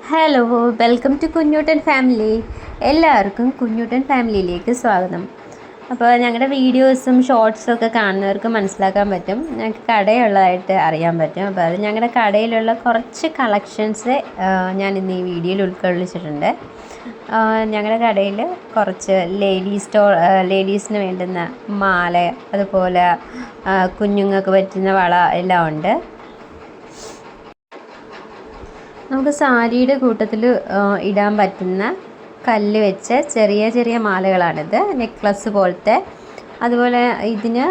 Hello, welcome to Kunjoottan family. എല്ലാവർക്കും കുഞ്ഞൂട്ടൻ ഫാമിലിയിലേക്ക് സ്വാഗതം. അപ്പോൾ ഞങ്ങളുടെ വീഡിയോസും ഷോർട്സും ഒക്കെ കാണുന്നവർക്ക് മനസ്സിലാക്കാൻ പറ്റും, ഞങ്ങൾക്ക് കടയുള്ളതായിട്ട് അറിയാൻ പറ്റും. അപ്പോൾ അത് ഞങ്ങളുടെ കടയിലുള്ള കുറച്ച് കളക്ഷൻസ് ഞാൻ ഇന്ന് ഈ വീഡിയോയിൽ ഉൾക്കൊള്ളിച്ചിട്ടുണ്ട്. ഞങ്ങളുടെ കടയിൽ കുറച്ച് ലേഡീസിന് വേണ്ടുന്ന മാല, അതുപോലെ കുഞ്ഞുങ്ങൾക്ക് പറ്റുന്ന വള എല്ലാം ഉണ്ട്. നമുക്ക് സാരിയുടെ കൂട്ടത്തിൽ ഇടാൻ പറ്റുന്ന കല്ല് വെച്ച ചെറിയ ചെറിയ മാലകളാണിത്, നെക്ലസ് പോലത്തെ. അതുപോലെ ഇതിന്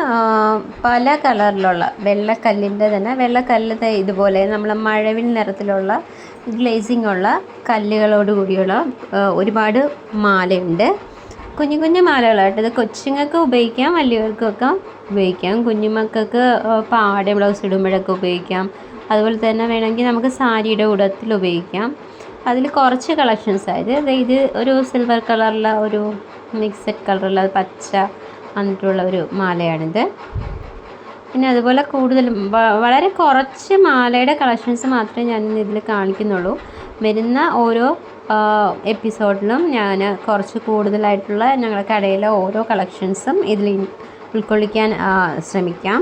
പല കളറിലുള്ള വെള്ളക്കല്ലിൻ്റെ തന്നെ വെള്ളക്കല്ല് ഇതുപോലെ നമ്മൾ മഴവിൽ നിറത്തിലുള്ള ഗ്ലേസിംഗ് ഉള്ള കല്ലുകളോട് കൂടിയുള്ള ഒരുപാട് മാലയുണ്ട്. കുഞ്ഞു കുഞ്ഞു മാലകളായിട്ട് ഇത് കൊച്ചുങ്ങൾക്ക് ഉപയോഗിക്കാം, വലിയവർക്കൊക്കെ ഉപയോഗിക്കാം. കുഞ്ഞുമക്കൾക്ക് പാവാട ബ്ലൗസ് ഇടുമ്പോഴൊക്കെ ഉപയോഗിക്കാം. അതുപോലെ തന്നെ വേണമെങ്കിൽ നമുക്ക് സാരിയുടെ കൂടത്തിൽ ഉപയോഗിക്കാം. അതിൽ കുറച്ച് കളക്ഷൻസ് ആയത് ഇത് ഒരു സിൽവർ കളറുള്ള ഒരു മിക്സഡ് കളറുള്ള പച്ച വന്നിട്ടുള്ള ഒരു മാലയാണിത്. പിന്നെ അതുപോലെ കൂടുതലും വളരെ കുറച്ച് മാലയുടെ കളക്ഷൻസ് മാത്രമേ ഞാൻ ഇതിൽ കാണിക്കുന്നുള്ളൂ. വരുന്ന ഓരോ എപ്പിസോഡിലും ഞാൻ കുറച്ച് കൂടുതലായിട്ടുള്ള ഞങ്ങളുടെ കടയിലെ ഓരോ കളക്ഷൻസും ഇതിൽ ഉൾക്കൊള്ളിക്കാൻ ശ്രമിക്കാം.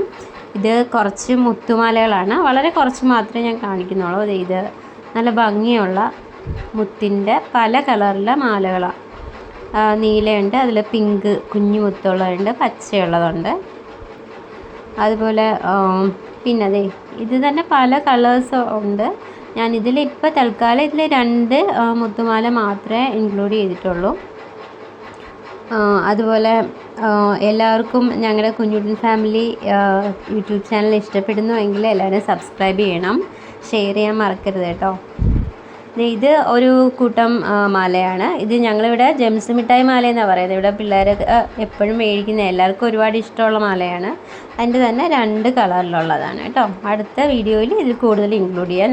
ഇത് കുറച്ച് മുത്തുമാലകളാണ്, വളരെ കുറച്ച് മാത്രമേ ഞാൻ കാണിക്കുന്നുള്ളൂ. ഇത് നല്ല ഭംഗിയുള്ള മുത്തിൻ്റെ പല കളറിലെ മാലകളാണ്. നീലയുണ്ട്, അതിൽ പിങ്ക് കുഞ്ഞു മുത്തുള്ളതുണ്ട്, പച്ചയുള്ളതുണ്ട്. അതുപോലെ പിന്നെ ഇത് തന്നെ പല കളേഴ്സ് ഉണ്ട്. ഞാൻ ഇതിലിപ്പോൾ തൽക്കാലം ഇതിൽ 2 മുത്തുമാല മാത്രമേ ഇൻക്ലൂഡ് ചെയ്തിട്ടുള്ളൂ. അതുപോലെ എല്ലാവർക്കും ഞങ്ങളുടെ കുഞ്ഞൂട്ടൻ ഫാമിലി യൂട്യൂബ് ചാനൽ ഇഷ്ടപ്പെടുന്നുവെങ്കിൽ എല്ലാവരും സബ്സ്ക്രൈബ് ചെയ്യണം, ഷെയർ ചെയ്യാൻ മറക്കരുത് കേട്ടോ. ഇത് ഒരു കൂട്ടം മാലയാണ്. ഇത് ഞങ്ങളിവിടെ ജെംസ് മിഠായി മാല എന്നാണ് പറയുന്നത്. ഇവിടെ പിള്ളേർ എപ്പോഴും മേടിക്കുന്ന എല്ലാവർക്കും ഒരുപാട് ഇഷ്ടമുള്ള മാലയാണ്. അതിൻ്റെ തന്നെ 2 കളറിലുള്ളതാണ് കേട്ടോ. അടുത്ത വീഡിയോയിൽ ഇതിൽ കൂടുതൽ ഇൻക്ലൂഡ് ചെയ്യാൻ